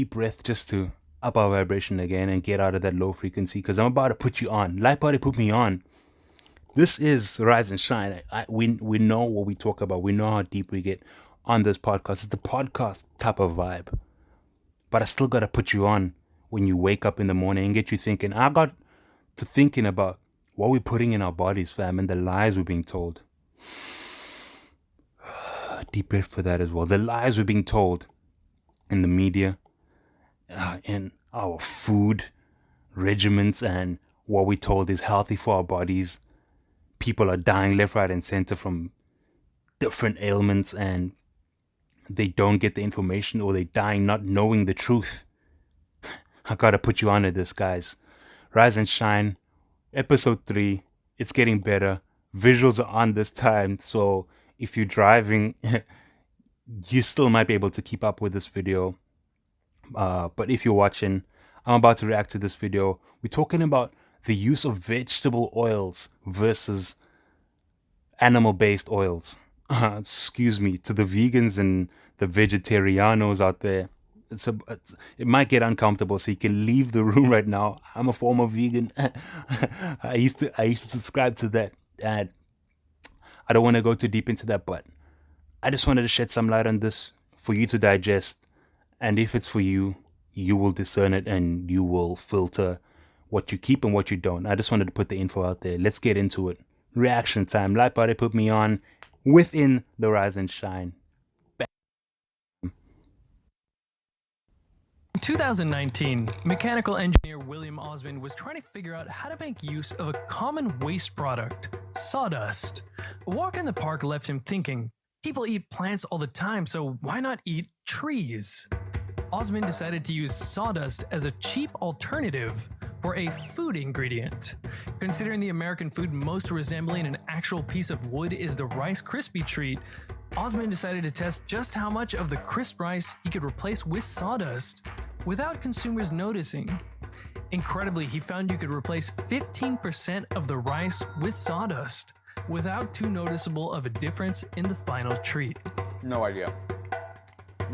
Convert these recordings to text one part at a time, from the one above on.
Deep breath just to up our vibration again and get out of that low frequency, because I'm about to put you on. LITEBODY put me on. This is Rise and Shine. We know what we talk about. We know how deep we get on this podcast. It's the podcast type of vibe. But I still got to put you on when you wake up in the morning and get you thinking. I got to thinking about what we're putting in our bodies, fam, and the lies we're being told. Deep breath for that as well. The lies we're being told in the media, in our food regimens, and what we're told is healthy for our bodies. People are dying left, right, and center from different ailments, and they don't get the information, or they're dying not knowing the truth. I gotta put you onto this, guys. Rise and Shine, episode 3. It's getting better. Visuals are on this time, so if you're driving, you still might be able to keep up with this video. But if you're watching, I'm about to react to this video. We're talking about the use of vegetable oils versus animal-based oils. Excuse me, to the vegans and the vegetarianos out there. It might get uncomfortable, so you can leave the room right now. I'm a former vegan. I used to subscribe to that, and I don't want to go too deep into that, but I just wanted to shed some light on this for you to digest. And if it's for you, you will discern it and you will filter what you keep and what you don't. I just wanted to put the info out there. Let's get into it. Reaction time. LITEBODY put me on within the Rise and Shine. In 2019, mechanical engineer William Osmond was trying to figure out how to make use of a common waste product, sawdust. A walk in the park left him thinking, people eat plants all the time, so why not eat trees? Osmond decided to use sawdust as a cheap alternative for a food ingredient. Considering the American food most resembling an actual piece of wood is the Rice Krispie treat, Osmond decided to test just how much of the crisp rice he could replace with sawdust without consumers noticing. Incredibly, he found you could replace 15% of the rice with sawdust without too noticeable of a difference in the final treat. No idea.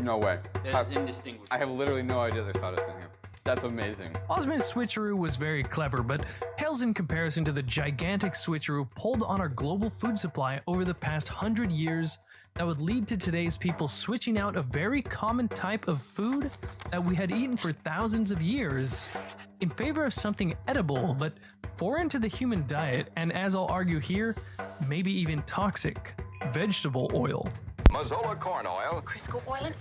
No way. It's indistinguishable. I have literally no idea there's sawdust in here. That's amazing. Osmond's switcheroo was very clever, but pales in comparison to the gigantic switcheroo pulled on our global food supply over the past 100 years that would lead to today's people switching out a very common type of food that we had eaten for thousands of years in favor of something edible but foreign to the human diet, and as I'll argue here, maybe even toxic: vegetable oil. Mazola corn oil, Crisco oil,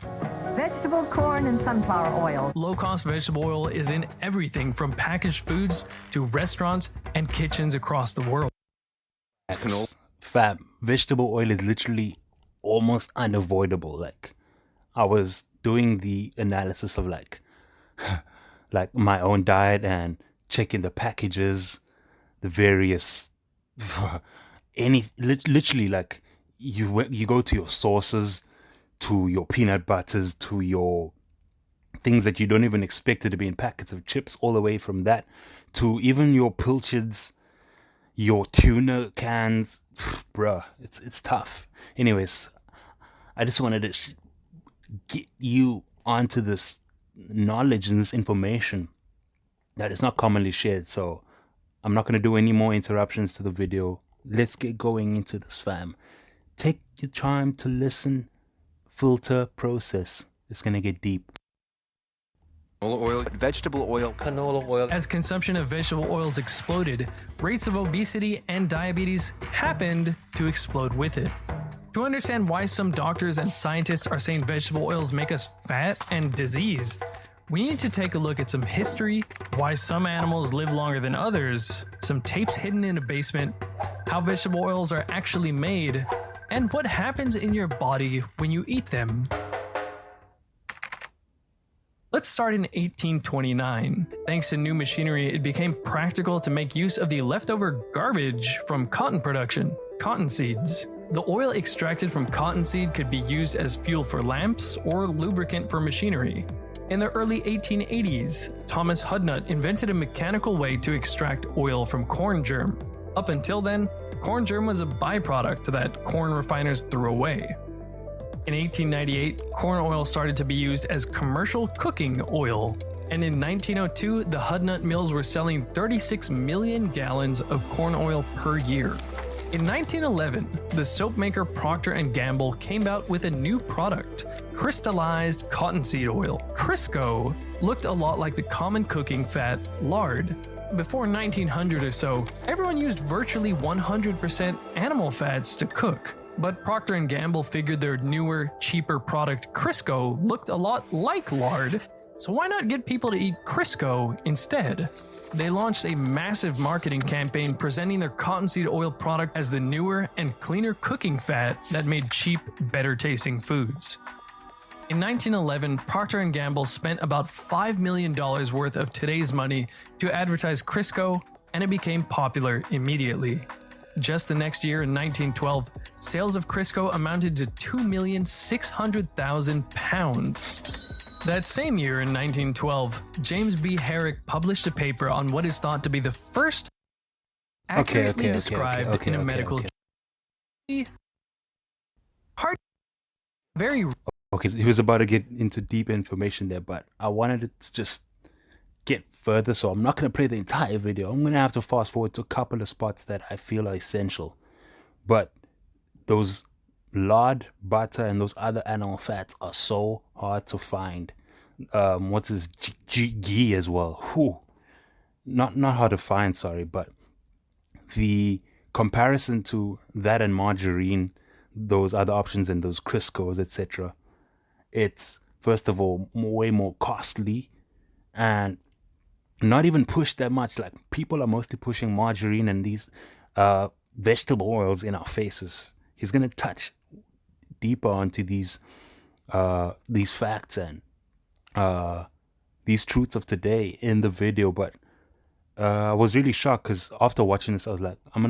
Vegetable, corn, and sunflower oil. Low-cost vegetable oil is in everything from packaged foods to restaurants and kitchens across the world. Fab, vegetable oil is literally almost unavoidable. Like, I was doing the analysis of like my own diet and checking the packages, the various literally, like, you go to your sauces, to your peanut butters, to your things that you don't even expect it to be in packets of chips, all the way from that to even your pilchards, your tuna cans. Bruh, it's tough. Anyways, I just wanted to get you onto this knowledge and this information that is not commonly shared. So I'm not going to do any more interruptions to the video. Let's get going into this, fam. Take your time to listen, filter, process. It's going to get deep. oil, vegetable oil, Canola oil. As consumption of vegetable oils exploded, rates of obesity and diabetes happened to explode with it. To understand why some doctors and scientists are saying vegetable oils make us fat and diseased, we need to take a look at some history, why some animals live longer than others, some tapes hidden in a basement, how vegetable oils are actually made, and what happens in your body when you eat them. Let's start in 1829. Thanks to new machinery, it became practical to make use of the leftover garbage from cotton production, cotton seeds. The oil extracted from cottonseed could be used as fuel for lamps or lubricant for machinery. In the early 1880s, Thomas Hudnut invented a mechanical way to extract oil from corn germ. Up until then, corn germ was a byproduct that corn refiners threw away. In 1898, corn oil started to be used as commercial cooking oil. And in 1902, the Hud Nut mills were selling 36 million gallons of corn oil per year. In 1911, the soap maker Procter & Gamble came out with a new product, crystallized cottonseed oil. Crisco looked a lot like the common cooking fat, lard. Before 1900 or so, everyone used virtually 100% animal fats to cook. But Procter & Gamble figured their newer, cheaper product Crisco looked a lot like lard, so why not get people to eat Crisco instead? They launched a massive marketing campaign presenting their cottonseed oil product as the newer and cleaner cooking fat that made cheap, better-tasting foods. In 1911, Procter & Gamble spent about $5 million worth of today's money to advertise Crisco, and it became popular immediately. Just the next year, in 1912, sales of Crisco amounted to 2,600,000 pounds. That same year, in 1912, James B. Herrick published a paper on what is thought to be the first accurately described in a medical hard, very. Okay, so he was about to get into deep information there, but I wanted to just get further, so I'm not going to play the entire video. I'm going to have to fast forward to a couple of spots that I feel are essential. But those lard, butter, and those other animal fats are so hard to find. What's this ghee as well? Whew. Not hard to find, sorry, but the comparison to that and margarine, those other options and those Criscos, etc., it's first of all way more costly and not even pushed that much. Like, people are mostly pushing margarine and these vegetable oils in our faces. He's gonna touch deeper onto these facts and these truths of today in the video. But I was really shocked because after watching this, I was like, I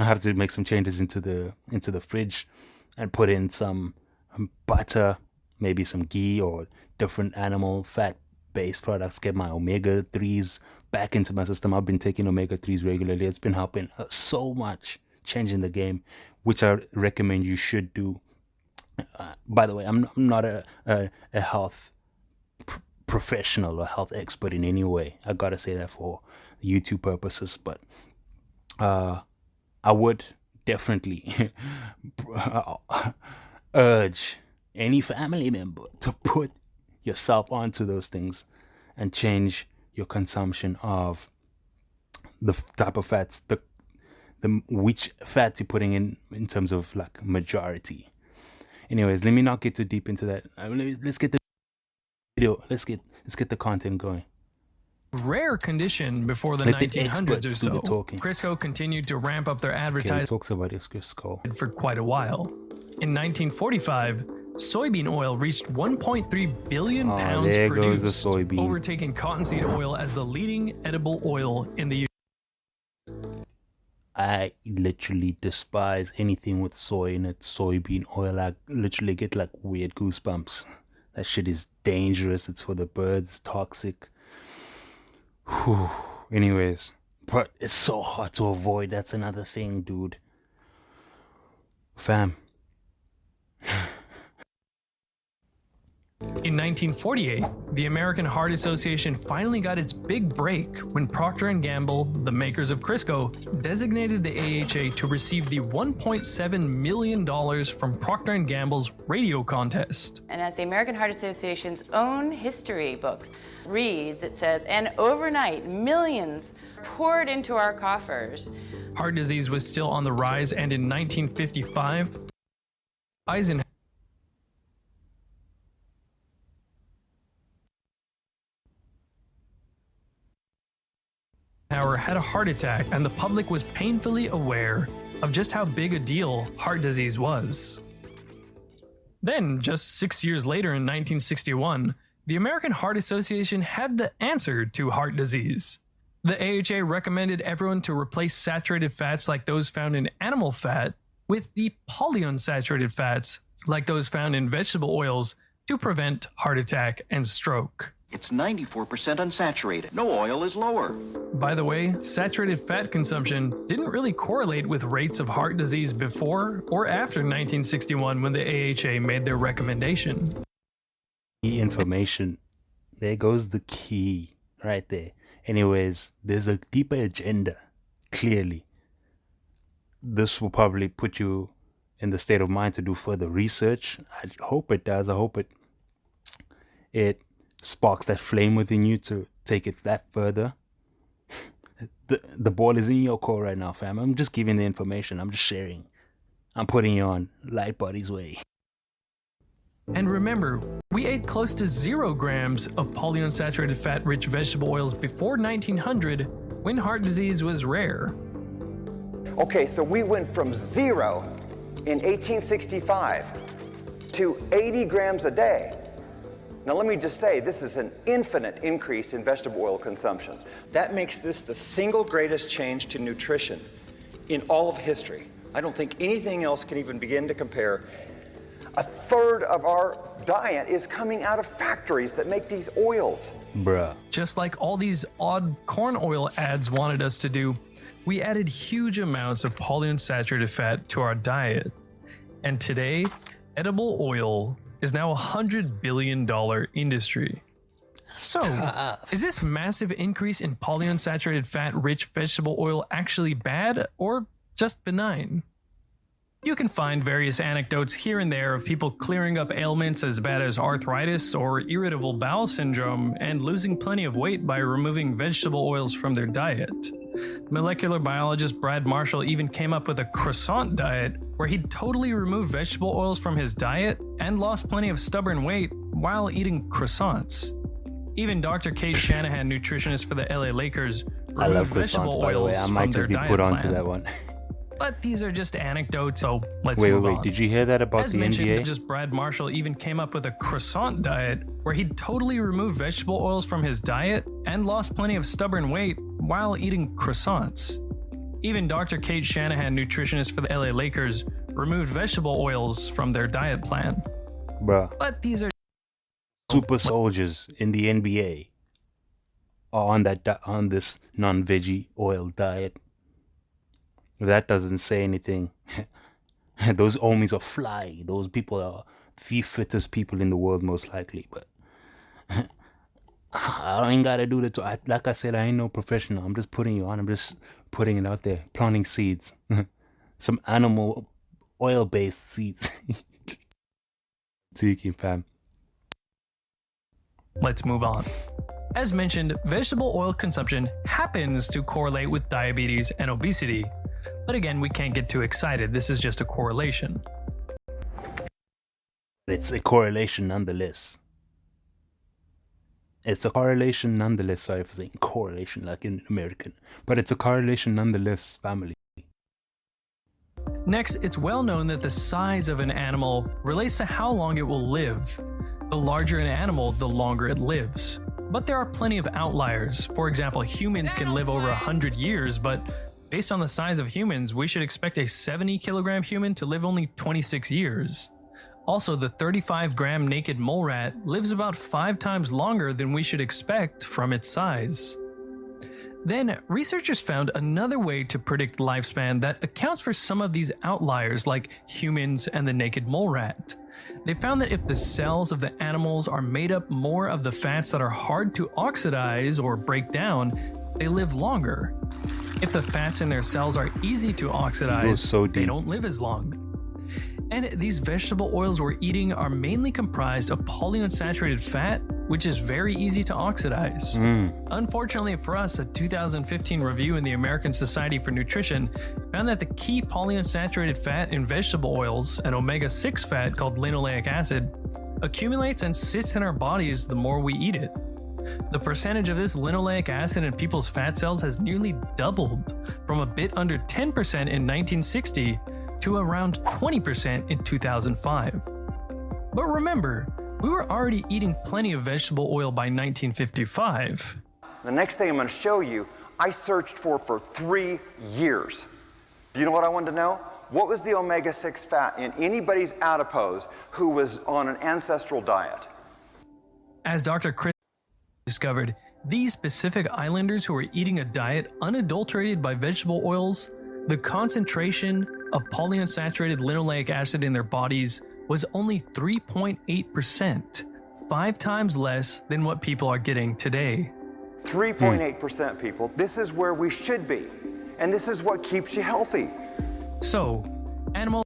have to make some changes into the fridge and put in some butter, maybe some ghee or different animal fat based products, get my omega-3s back into my system. I've been taking omega-3s regularly. It's been helping so much, changing the game, which I recommend you should do. By the way, I'm not a health professional or health expert in any way. I gotta say that for YouTube purposes, but I would definitely urge any family member to put yourself onto those things and change your consumption of the type of fats, the which fats you're putting in terms of like majority. Anyways, let me not get too deep into that. Let's get the video. Let's get the content going. Rare condition before the Let the 1900s experts or do so. the talking. Crisco continued to ramp up their Okay, he advertising talks about his Crisco. for quite a while. In 1945, soybean oil reached 1.3 billion pounds there produced, goes the soybean. overtaking cottonseed oil as the leading edible oil in the I literally despise anything with soy in it, soybean oil. I literally get like weird goosebumps. That shit is dangerous. It's for the birds, toxic. Whew. Anyways, but it's so hard to avoid. That's another thing, dude. Fam. In 1948, the American Heart Association finally got its big break when Procter & Gamble, the makers of Crisco, designated the AHA to receive the $1.7 million from Procter & Gamble's radio contest. And as the American Heart Association's own history book reads, it says, and overnight, millions poured into our coffers. Heart disease was still on the rise, and in 1955, Eisenhower had a heart attack, and the public was painfully aware of just how big a deal heart disease was. Then, just 6 years later in 1961, the American Heart Association had the answer to heart disease. The AHA recommended everyone to replace saturated fats like those found in animal fat with the polyunsaturated fats like those found in vegetable oils to prevent heart attack and stroke. It's 94% unsaturated. No oil is lower. By the way, saturated fat consumption didn't really correlate with rates of heart disease before or after 1961 when the AHA made their recommendation. Key information. There goes the key right there. Anyways, there's a deeper agenda, clearly. This will probably put you in the state of mind to do further research. I hope it does. I hope it sparks that flame within you to take it that further. The ball is in your court right now, fam. I'm just giving the information. I'm just sharing. I'm putting you on LITEBODY's way. And remember, we ate close to 0 grams of polyunsaturated fat-rich vegetable oils before 1900, when heart disease was rare. Okay, so we went from 0 in 1865 to 80 grams a day. Now let me just say, this is an infinite increase in vegetable oil consumption. That makes this the single greatest change to nutrition in all of history. I don't think anything else can even begin to compare. A third of our diet is coming out of factories that make these oils. Bruh. Just like all these odd corn oil ads wanted us to do, we added huge amounts of polyunsaturated fat to our diet. And today, edible oil is now a $100 billion industry. So, is this massive increase in polyunsaturated fat-rich vegetable oil actually bad or just benign? You can find various anecdotes here and there of people clearing up ailments as bad as arthritis or irritable bowel syndrome and losing plenty of weight by removing vegetable oils from their diet. Molecular biologist Brad Marshall even came up with a croissant diet where he'd totally removed vegetable oils from his diet and lost plenty of stubborn weight while eating croissants. Even Dr. Kate Shanahan, nutritionist for the LA Lakers, I love removed croissants, vegetable by the way. oils I from might just their be put diet onto plan. that one. But these are just anecdotes, so let's move on. Did you hear that about As the mentioned, NBA? just Brad Marshall even came up with a croissant diet where he'd totally removed vegetable oils from his diet and lost plenty of stubborn weight while eating croissants. Even Dr. Kate Shanahan, nutritionist for the LA Lakers, removed vegetable oils from their diet plan. Bruh. But these are Super soldiers in the NBA are on this non-veggie oil diet. That doesn't say anything. Those homies are fly. Those people are the fittest people in the world, most likely. But I ain't gotta do that. Like I said, I ain't no professional. I'm just putting you on. I'm just putting it out there, planting seeds, some animal oil-based seeds. Tweaking, fam. Let's move on. As mentioned, vegetable oil consumption happens to correlate with diabetes and obesity. But again, we can't get too excited. This is just a correlation. It's a correlation nonetheless. Sorry for saying correlation like in American. But it's a correlation nonetheless, family. Next, it's well known that the size of an animal relates to how long it will live. The larger an animal, the longer it lives. But there are plenty of outliers. For example, humans can live over 100 years, but based on the size of humans, we should expect a 70-kilogram human to live only 26 years. Also, the 35-gram naked mole rat lives about 5 times longer than we should expect from its size. Then, researchers found another way to predict lifespan that accounts for some of these outliers like humans and the naked mole rat. They found that if the cells of the animals are made up more of the fats that are hard to oxidize or break down, they live longer. If the fats in their cells are easy to oxidize, they don't live as long. And these vegetable oils we're eating are mainly comprised of polyunsaturated fat, which is very easy to oxidize. Unfortunately for us, a 2015 review in the American Society for Nutrition found that the key polyunsaturated fat in vegetable oils, an omega-6 fat called linoleic acid, accumulates and sits in our bodies the more we eat it. The percentage of this linoleic acid in people's fat cells has nearly doubled from a bit under 10% in 1960 to around 20% in 2005. But remember, we were already eating plenty of vegetable oil by 1955. The next thing I'm going to show you, I searched for 3 years. Do you know what I wanted to know? What was the omega-6 fat in anybody's adipose who was on an ancestral diet? As Dr. Chris discovered these Pacific Islanders who were eating a diet unadulterated by vegetable oils, the concentration of polyunsaturated linoleic acid in their bodies was only 3.8%, 5 times less than what people are getting today. 3.8% people. This is where we should be. And this is what keeps you healthy. So, animal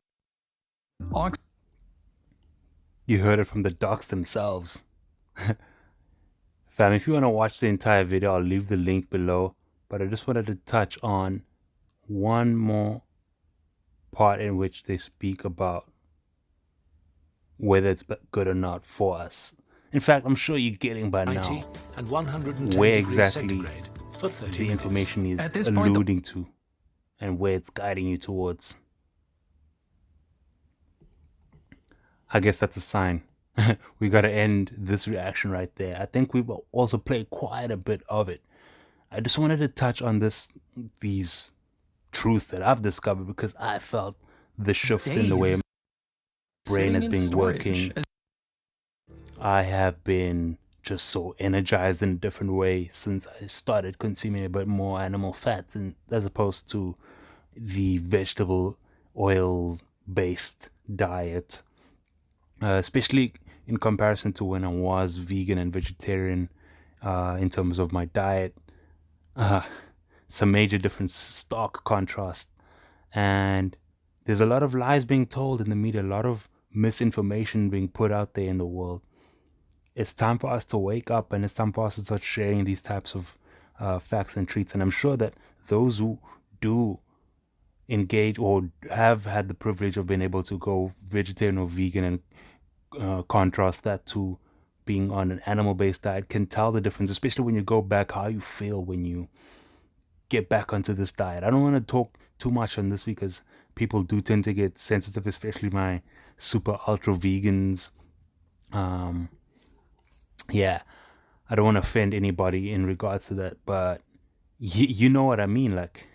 You heard it from the docs themselves. Fam, if you want to watch the entire video, I'll leave the link below. But I just wanted to touch on one more part in which they speak about whether it's good or not for us. In fact, I'm sure you're getting by now and 110 where degrees exactly centigrade for 30 the minutes. information is At this point, alluding to and where it's guiding you towards. I guess that's a sign. We got to end this reaction right there. I think we've also played quite a bit of it. I just wanted to touch on these truths that I've discovered because I felt the shift in the way my brain has been working. I have been just so energized in a different way since I started consuming a bit more animal fats as opposed to the vegetable oils based diet, especially in comparison to when I was vegan and vegetarian in terms of my diet. Some major difference, stark contrast. And there's a lot of lies being told in the media, a lot of misinformation being put out there in the world. It's time for us to wake up, and it's time for us to start sharing these types of facts and treats. And I'm sure that those who do engage or have had the privilege of being able to go vegetarian or vegan and contrast that to being on an animal-based diet can tell the difference, especially when you go back, how you feel when you get back onto this diet. I don't want to talk too much on this because people do tend to get sensitive, especially my super ultra vegans. Yeah, I don't want to offend anybody in regards to that, but you know what I mean. Like,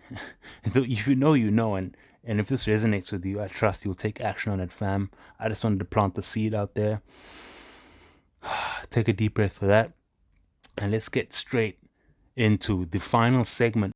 if you know, you know, and if this resonates with you, I trust you'll take action on it, fam. I just wanted to plant the seed out there. Take a deep breath for that, and let's get straight into the final segment